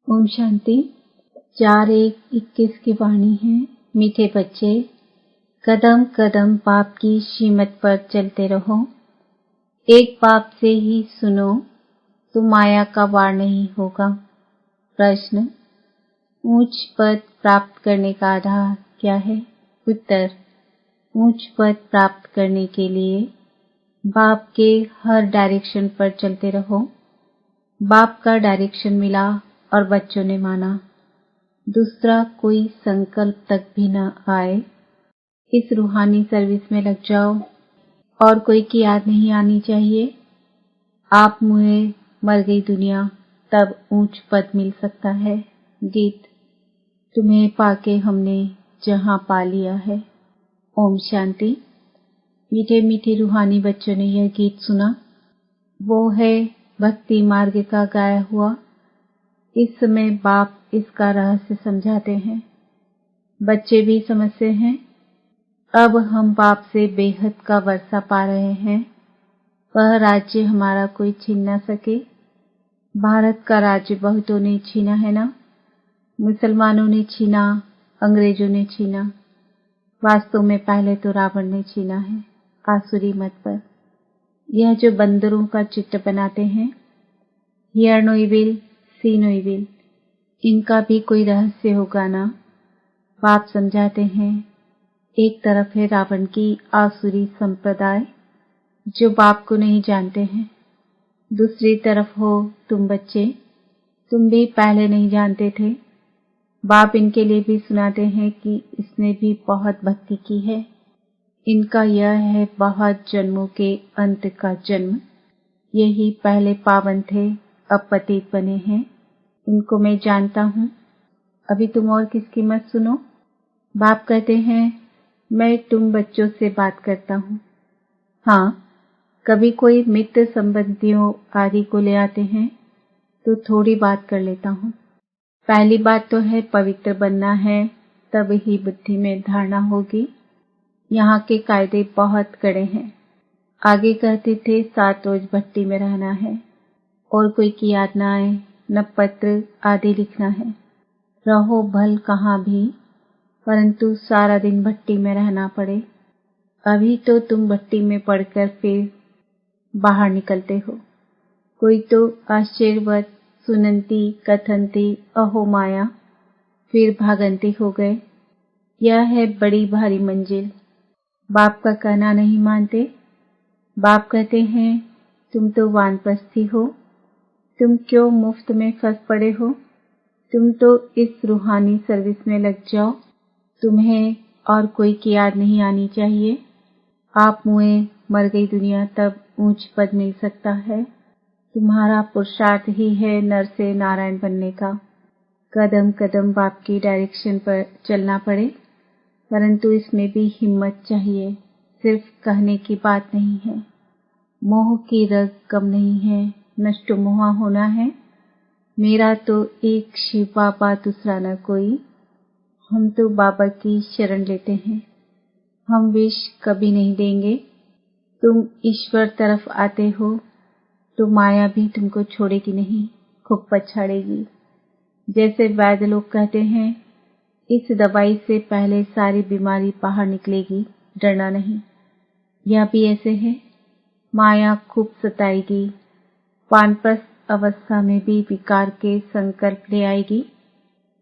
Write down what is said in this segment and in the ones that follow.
ओम शांति। 4-1-21 की वाणी है। मीठे बच्चे, कदम कदम बाप की श्रीमत पर चलते रहो। एक बाप से ही सुनो तो माया का वार नहीं होगा। प्रश्न, ऊंच पद प्राप्त करने का आधार क्या है? उत्तर, ऊंच पद प्राप्त करने के लिए बाप के हर डायरेक्शन पर चलते रहो। बाप का डायरेक्शन मिला और बच्चों ने माना। दूसरा कोई संकल्प तक भी न आए। इस रूहानी सर्विस में लग जाओ और कोई की याद नहीं आनी चाहिए। आप मुए मर गई दुनिया, तब ऊंच पद मिल सकता है। गीत, तुम्हें पाके हमने जहां पा लिया है। ओम शांति। मीठे मीठे रूहानी बच्चों ने यह गीत सुना। वो है भक्ति मार्ग का गाया हुआ। इस समय बाप इसका रहस्य समझाते हैं। बच्चे भी समझते हैं। अब हम बाप से बेहद का वर्षा पा रहे हैं। वह राज्य हमारा कोई छीन न सके। भारत का राज्य बहुतों ने छीना है ना। मुसलमानों ने छीना, अंग्रेजों ने छीना। वास्तव में पहले तो रावण ने छीना है आसुरी मत पर। यह जो बंदरों का चित्र बनाते हैं, hear no evil, see no evil, इनका भी कोई रहस्य होगा ना। बाप समझाते हैं, एक तरफ है रावण की आसुरी संप्रदाय जो बाप को नहीं जानते हैं। दूसरी तरफ हो तुम बच्चे, तुम भी पहले नहीं जानते थे। बाप इनके लिए भी सुनाते हैं कि इसने भी बहुत भक्ति की है। इनका यह है बहुत जन्मों के अंत का जन्म। यही पहले पावन थे, अब पतित बने हैं। इनको मैं जानता हूँ। अभी तुम और किसकी मत सुनो। बाप कहते हैं, मैं तुम बच्चों से बात करता हूँ। हाँ, कभी कोई मित्र संबंधियों आदि को ले आते हैं तो थोड़ी बात कर लेता हूँ। पहली बात तो है पवित्र बनना है, तब ही बुद्धि में धारणा होगी। यहाँ के कायदे बहुत कड़े हैं। आगे कहते थे 7 रोज भट्टी में रहना है और कोई की याद न आए, न पत्र आदि लिखना है। रहो भल कहाँ भी, परंतु सारा दिन भट्टी में रहना पड़े। अभी तो तुम भट्टी में पड़कर फिर बाहर निकलते हो। कोई तो आश्चर्यवत सुनंती कथनती अहो माया, फिर भागंती हो गए। यह है बड़ी भारी मंजिल। बाप का कहना नहीं मानते। बाप कहते हैं, तुम तो वानप्रस्थी हो, तुम क्यों मुफ्त में फंस पड़े हो। तुम तो इस रूहानी सर्विस में लग जाओ। तुम्हें और कोई की याद नहीं आनी चाहिए। आप मुए मर गई दुनिया, तब ऊंच पद मिल सकता है। तुम्हारा पुरुषार्थ ही है नर से नारायण बनने का। कदम कदम बाप की डायरेक्शन पर चलना पड़े, परंतु इसमें भी हिम्मत चाहिए। सिर्फ कहने की बात नहीं है। मोह की रग कम नहीं है, नष्ट मोह होना है। मेरा तो एक शिव बाबा, दूसरा न कोई। हम तो बाबा की शरण लेते हैं। हम विष कभी नहीं देंगे। तुम ईश्वर तरफ आते हो तो माया भी तुमको छोड़ेगी नहीं, खूब पछाड़ेगी। जैसे वैद्य लोग कहते हैं, इस दवाई से पहले सारी बीमारी बाहर निकलेगी, डरना नहीं। यह भी ऐसे है। माया खूब सताएगी। वानप्रस्थ अवस्था में भी विकार के संकल्प ले आएगी।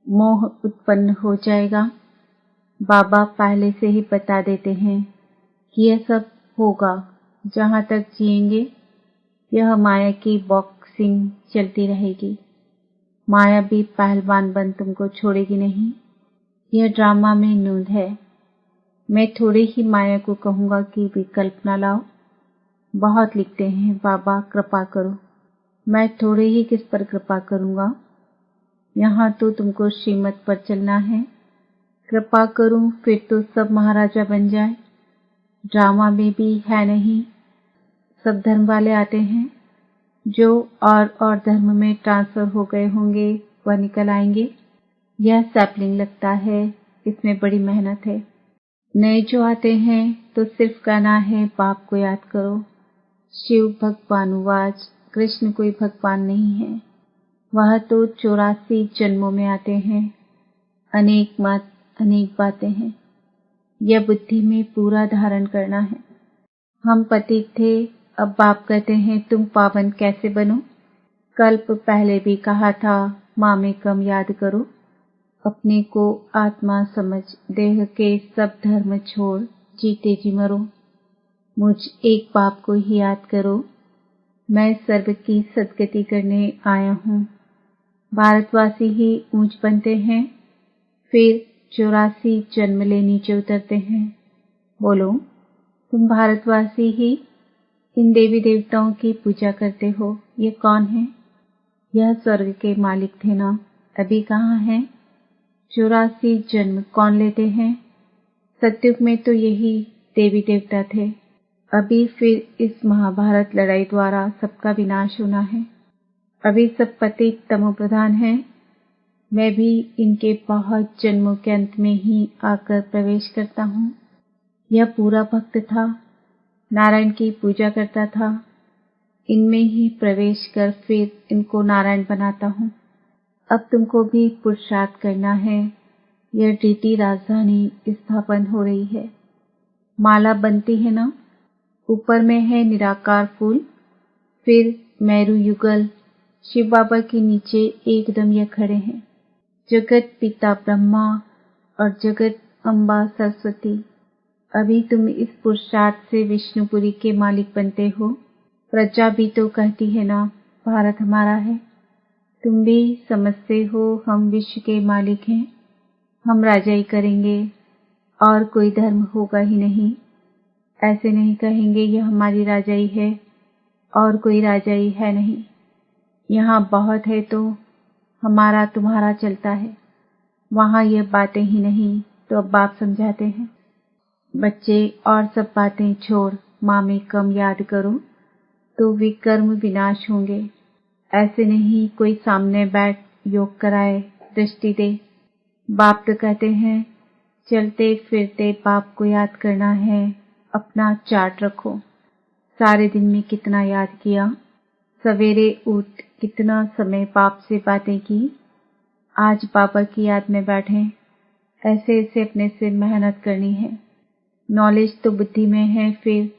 मोह उत्पन्न हो जाएगा। बाबा पहले से ही बता देते हैं कि यह सब होगा। जहाँ तक जिएंगे यह माया की बॉक्सिंग चलती रहेगी। माया भी पहलवान बन तुमको छोड़ेगी नहीं। यह ड्रामा में नूंद है। मैं थोड़े ही माया को कहूँगा कि विकल्प न लाओ। बहुत लिखते हैं, बाबा कृपा करो। मैं थोड़े ही किस पर कृपा करूँगा। यहाँ तो तुमको श्रीमत पर चलना है। कृपा करूँ फिर तो सब महाराजा बन जाए। ड्रामा में भी है नहीं। सब धर्म वाले आते हैं। जो और धर्म में ट्रांसफर हो गए होंगे वह निकल आएंगे। यह सैपलिंग लगता है, इसमें बड़ी मेहनत है। नए जो आते हैं तो सिर्फ कहना है बाप को याद करो। शिव भगवानुवाच, कृष्ण कोई भगवान नहीं है। वह तो 84 जन्मों में आते हैं। अनेक मत, अनेक बातें हैं। यह बुद्धि में पूरा धारण करना है। हम पतित थे, अब बाप कहते हैं तुम पावन कैसे बनो। कल्प पहले भी कहा था, माँ में कम याद करो। अपने को आत्मा समझ देह के सब धर्म छोड़ जीते जी मरो। मुझ एक बाप को ही याद करो। मैं सर्व की सद्गति करने आया हूँ। भारतवासी ही ऊंच बनते हैं, फिर 84 जन्म ले नीचे उतरते हैं। बोलो, तुम भारतवासी ही इन देवी देवताओं की पूजा करते हो, ये कौन है? यह स्वर्ग के मालिक थे ना, अभी कहाँ हैं? 84 जन्म कौन लेते हैं? सतयुग में तो यही देवी देवता थे। अभी फिर इस महाभारत लड़ाई द्वारा सबका विनाश होना है। अभी सब पतित तमोप्रधान हैं। मैं भी इनके बहुत जन्मों के अंत में ही आकर प्रवेश करता हूँ। यह पूरा भक्त था, नारायण की पूजा करता था। इनमें ही प्रवेश कर फिर इनको नारायण बनाता हूँ। अब तुमको भी पुरुषार्थ करना है। यह डीटी राजधानी स्थापन हो रही है। माला बनती है ना, ऊपर में है निराकार फूल, फिर मेरू युगल शिव बाबा के नीचे एकदम यह खड़े हैं। जगत पिता ब्रह्मा और जगत अम्बा सरस्वती। अभी तुम इस पुरुषार्थ से विष्णुपुरी के मालिक बनते हो। प्रजा भी तो कहती है ना, भारत हमारा है। तुम भी समझते हो हम विश्व के मालिक हैं, हम राजाई करेंगे और कोई धर्म होगा ही नहीं। ऐसे नहीं कहेंगे यह हमारी राजाई है और कोई राजाई है नहीं। यहाँ बहुत है तो हमारा तुम्हारा चलता है। वहाँ ये बातें ही नहीं, तो अब बाप समझाते हैं, बच्चे और सब बातें छोड़ माँ में कम याद करो तो विकर्म विनाश होंगे। ऐसे नहीं कोई सामने बैठ योग कराए, दृष्टि दे। बाप तो कहते हैं चलते फिरते बाप को याद करना है। अपना चार्ट रखो, सारे दिन में कितना याद किया, सवेरे उठ कितना समय बाप से बातें की, आज बाबा की याद में बैठे। ऐसे ऐसे अपने से मेहनत करनी है। नॉलेज तो बुद्धि में है, फिर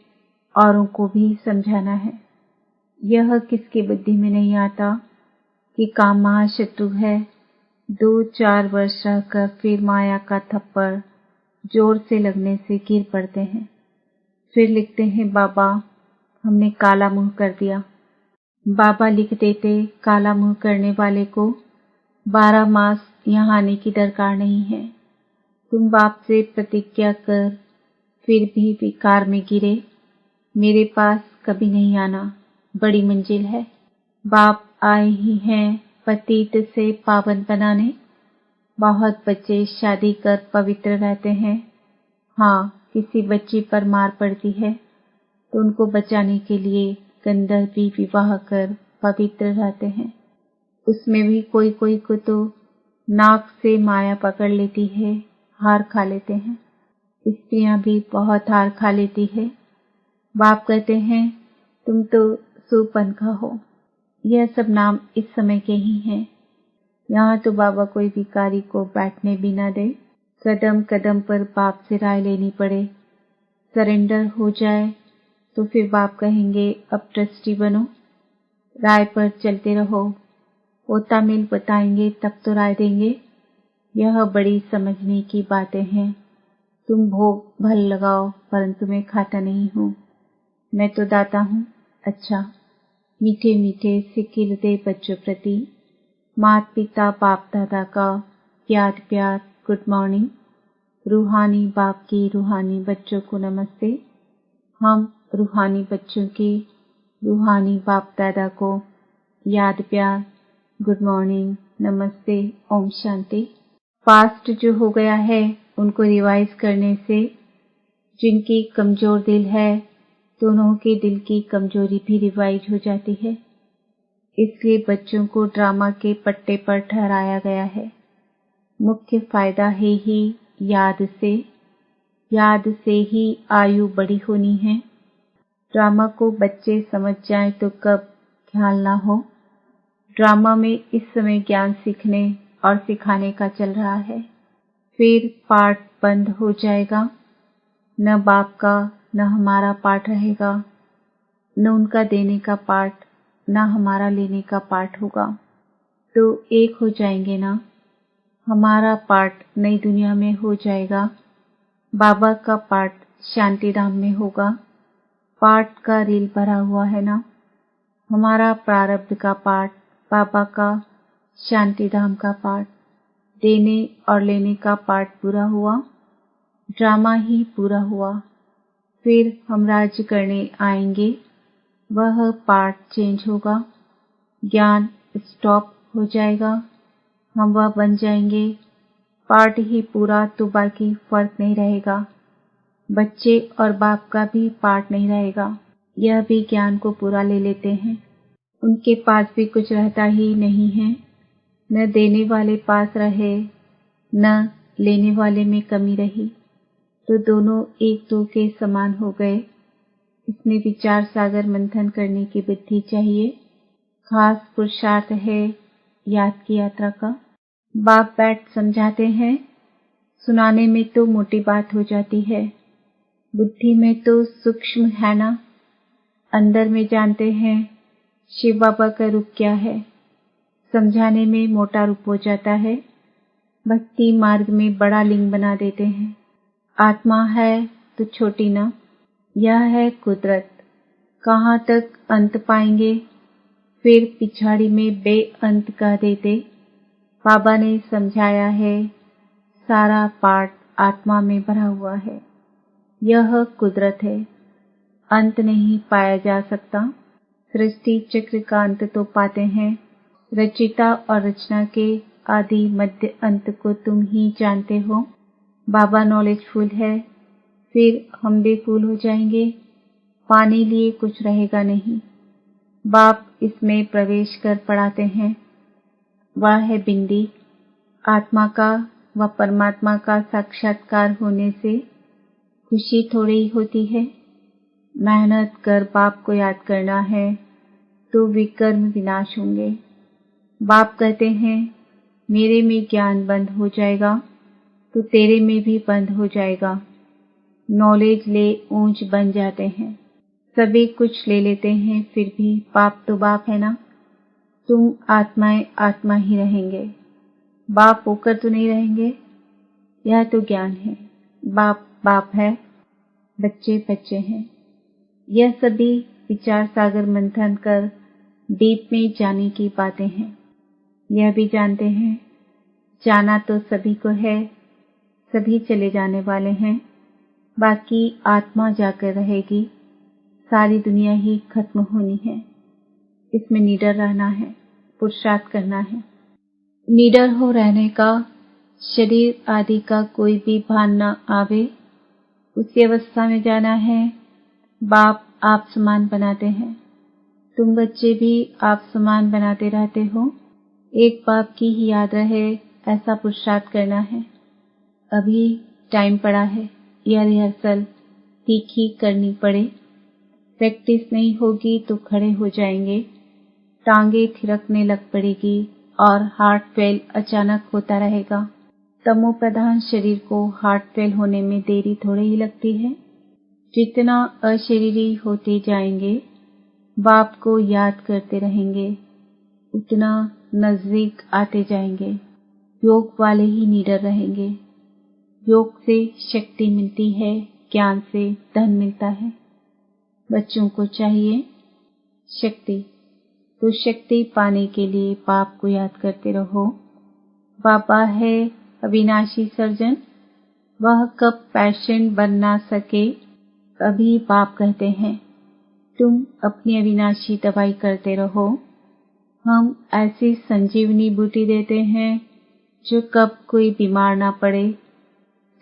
औरों को भी समझाना है। यह किसकी बुद्धि में नहीं आता कि काम महाशत्रु है। 2-4 वर्ष रहकर फिर माया का थप्पड़ जोर से लगने से गिर पड़ते हैं। फिर लिखते हैं बाबा हमने काला मुंह कर दिया। बाबा लिख देते काला मुंह करने वाले को 12 मास यहाँ आने की दरकार नहीं है। तुम बाप से प्रतिज्ञा कर फिर भी विकार में गिरे, मेरे पास कभी नहीं आना, बड़ी मंजिल है। बाप आए ही हैं पतित से पावन बनाने। बहुत बच्चे शादी कर पवित्र रहते हैं। हाँ, किसी बच्ची पर मार पड़ती है तो उनको बचाने के लिए गंधर्वी विवाह कर पवित्र रहते हैं। उसमें भी कोई कोई को तो नाक से माया पकड़ लेती है, हार खा लेते हैं। स्त्रियां भी बहुत हार खा लेती है। बाप कहते हैं तुम तो सुपनखा हो। यह सब नाम इस समय के ही हैं। यहाँ तो बाबा कोई भिखारी को बैठने भी न दे। कदम कदम पर बाप से राय लेनी पड़े। सरेंडर हो जाए तो फिर बाप कहेंगे अब ट्रस्टी बनो, राय पर चलते रहो। पोता मिल बताएंगे तब तो राय देंगे। यह बड़ी समझने की बातें हैं। तुम भोग भल लगाओ परंतु मैं खाता नहीं हूँ, मैं तो दाता हूँ। अच्छा, मीठे मीठे सिक्के हृदय बच्चों प्रति माता पिता बाप दादा का याद प्यार गुड मॉर्निंग। रूहानी बाप की रूहानी बच्चों को नमस्ते। हम रूहानी बच्चों की रूहानी बाप दादा को याद प्यार गुड मॉर्निंग, नमस्ते, ओम शांति। पास्ट जो हो गया है उनको रिवाइज करने से जिनकी कमजोर दिल है दोनों के दिल की कमजोरी भी रिवाइज हो जाती है। इसलिए बच्चों को ड्रामा के पट्टे पर ठहराया गया है। मुख्य फायदा है ही याद से ही आयु बड़ी होनी है। ड्रामा को बच्चे समझ जाएं तो कब ख्याल ना हो। ड्रामा में इस समय ज्ञान सीखने और सिखाने का चल रहा है। फिर पाठ बंद हो जाएगा। न बाप का न हमारा पाठ रहेगा, न उनका देने का पाठ न हमारा लेने का पाठ होगा। तो एक हो जाएंगे ना। हमारा पाठ नई दुनिया में हो जाएगा, बाबा का पाठ शांति धाम में होगा। पाठ का रील भरा हुआ है ना। हमारा प्रारब्ध का पाठ, बाबा का शांति धाम का पाठ, देने और लेने का पाठ पूरा हुआ, ड्रामा ही पूरा हुआ। फिर हम राज्य करने आएंगे, वह पाठ चेंज होगा, ज्ञान स्टॉप हो जाएगा, हम वह बन जाएंगे। पाठ ही पूरा तो बाकी फर्क नहीं रहेगा। बच्चे और बाप का भी पाठ नहीं रहेगा। यह भी ज्ञान को पूरा ले लेते हैं। उनके पास भी कुछ रहता ही नहीं है। न देने वाले पास रहे, न लेने वाले में कमी रही, तो दोनों एक दो के समान हो गए। इसमें विचार सागर मंथन करने की बुद्धि चाहिए। खास पुरुषार्थ है याद की यात्रा का। बाप बैठ समझाते हैं, सुनाने में तो मोटी बात हो जाती है, बुद्धि में तो सूक्ष्म है ना। अंदर में जानते हैं शिव बाबा का रूप क्या है, समझाने में मोटा रूप हो जाता है। भक्ति मार्ग में बड़ा लिंग बना देते हैं। आत्मा है तो छोटी ना। यह है कुदरत। कहाँ तक अंत पाएंगे, फिर पिछाड़ी में बेअंत कह देते। बाबा ने समझाया है, सारा पाठ आत्मा में भरा हुआ है। यह कुदरत है, अंत नहीं पाया जा सकता। सृष्टि चक्र का अंत तो पाते हैं, रचिता और रचना के आदि मध्य अंत को तुम ही जानते हो। बाबा नॉलेजफुल है, फिर हम भी फूल हो जाएंगे। पाने लिए कुछ रहेगा नहीं। बाप इसमें प्रवेश कर पढ़ाते हैं। वह है बिंदी। आत्मा का व परमात्मा का साक्षात्कार होने से खुशी थोड़ी ही होती है। मेहनत कर बाप को याद करना है तो विकर्म विनाश होंगे। बाप कहते हैं, मेरे में ज्ञान बंद हो जाएगा तो तेरे में भी बंद हो जाएगा। नॉलेज ले ऊंच बन जाते हैं। सभी कुछ ले लेते हैं, फिर भी बाप तो बाप है ना। तुम आत्माएं आत्मा ही रहेंगे, बाप होकर तो नहीं रहेंगे। यह तो ज्ञान है। बाप बाप है, बच्चे बच्चे हैं। यह सभी विचार सागर मंथन कर डीप में जाने की बातें हैं। यह भी जानते हैं, जाना तो सभी को है, सभी चले जाने वाले हैं। बाकी आत्मा जाकर रहेगी। सारी दुनिया ही खत्म होनी है। इसमें निडर रहना है, पुरुषार्थ करना है। निडर हो रहने का, शरीर आदि का कोई भी भान न आवे, उसी अवस्था में जाना है। बाप आप समान बनाते हैं, तुम बच्चे भी आप समान बनाते रहते हो। एक बाप की ही याद रहे, ऐसा पुरुषार्थ करना है। अभी टाइम पड़ा है, यह रिहर्सल तीखी करनी पड़े। प्रैक्टिस नहीं होगी तो खड़े हो जाएंगे, टांगे थिरकने लग पड़ेगी और हार्ट फेल अचानक होता रहेगा। तमो प्रधान शरीर को हार्ट फेल होने में देरी थोड़ी ही लगती है। जितना अशरीरी होते जाएंगे, बाप को याद करते रहेंगे, उतना नजदीक आते जाएंगे। योग वाले ही निडर रहेंगे। योग से शक्ति मिलती है, ज्ञान से धन मिलता है। बच्चों को चाहिए शक्ति, तो शक्ति पाने के लिए बाप को याद करते रहो। बाबा है अविनाशी सर्जन, वह कब पेशेंट बन ना सके तभी बाप कहते हैं, तुम अपनी अविनाशी दवाई करते रहो। हम ऐसी संजीवनी बूटी देते हैं जो कब कोई बीमार ना पड़े।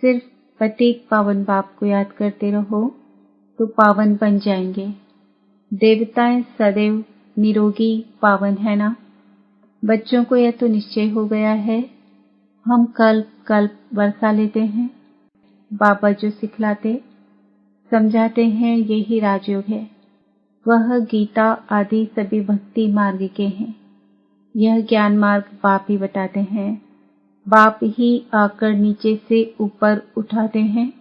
सिर्फ पतित पावन बाप को याद करते रहो तो पावन बन जाएंगे। देवताएं सदैव निरोगी पावन है ना। बच्चों को यह तो निश्चय हो गया है। हम कल्प कल्प बरसा लेते हैं। बाबा जो सिखलाते समझाते हैं, यही राजयोग है। वह गीता आदि सभी भक्ति मार्ग के हैं। यह ज्ञान मार्ग बाप ही बताते हैं। बाप ही आकर नीचे से ऊपर उठाते हैं।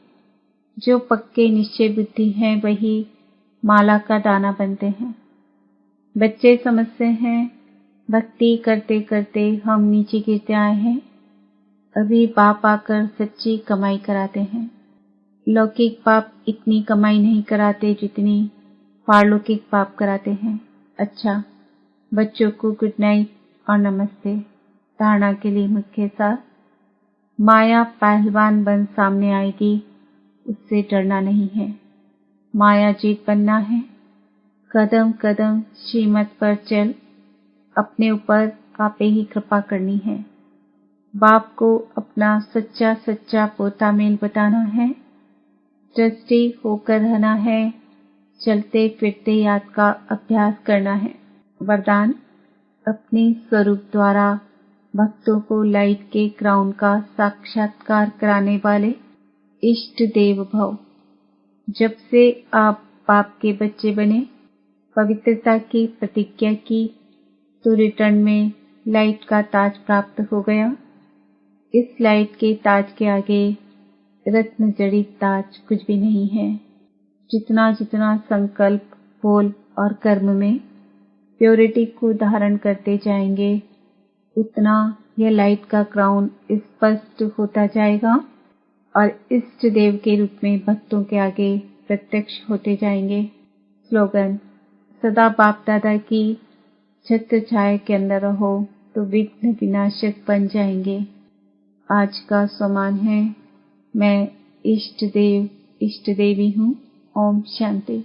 जो पक्के निश्चय बुद्धि हैं वही माला का दाना बनते हैं। बच्चे समझते हैं भक्ति करते करते हम नीचे गिरते आए हैं। अभी बाप आकर सच्ची कमाई कराते हैं। लौकिक पाप इतनी कमाई नहीं कराते जितनी पारलौकिक पाप कराते हैं। अच्छा, बच्चों को गुड नाइट और नमस्ते। धारणा के लिए मुख्य सार, माया पहलवान बन सामने आएगी, उससे डरना नहीं है। माया जीत बनना है। कदम कदम श्रीमत पर चल, अपने ऊपर आपे ही कृपा करनी है। बाप को अपना सच्चा सच्चा पोता मेल बताना है। ट्रस्टी होकर रहना है। चलते फिरते याद का अभ्यास करना है। वरदान, अपने स्वरूप द्वारा भक्तों को लाइट के क्राउन का साक्षात्कार कराने वाले इष्ट देव भव। जब से आप बाप के बच्चे बने, पवित्रता की प्रतिज्ञा की, तो रिटर्न में लाइट का ताज प्राप्त हो गया। इस लाइट के ताज के आगे रत्न जड़ित ताज कुछ भी नहीं है। जितना जितना संकल्प, बोल और कर्म में प्योरिटी को धारण करते जाएंगे, उतना यह लाइट का क्राउन स्पष्ट होता जाएगा और इष्ट देव के रूप में भक्तों के आगे प्रत्यक्ष होते जाएंगे। स्लोगन, सदा बाप दादा की छत्र छाया के अंदर रहो तो विघ्न विनाशक बन जाएंगे। आज का सम्मान है, मैं इष्ट देव इष्ट देवी हूँ। ओम शांति।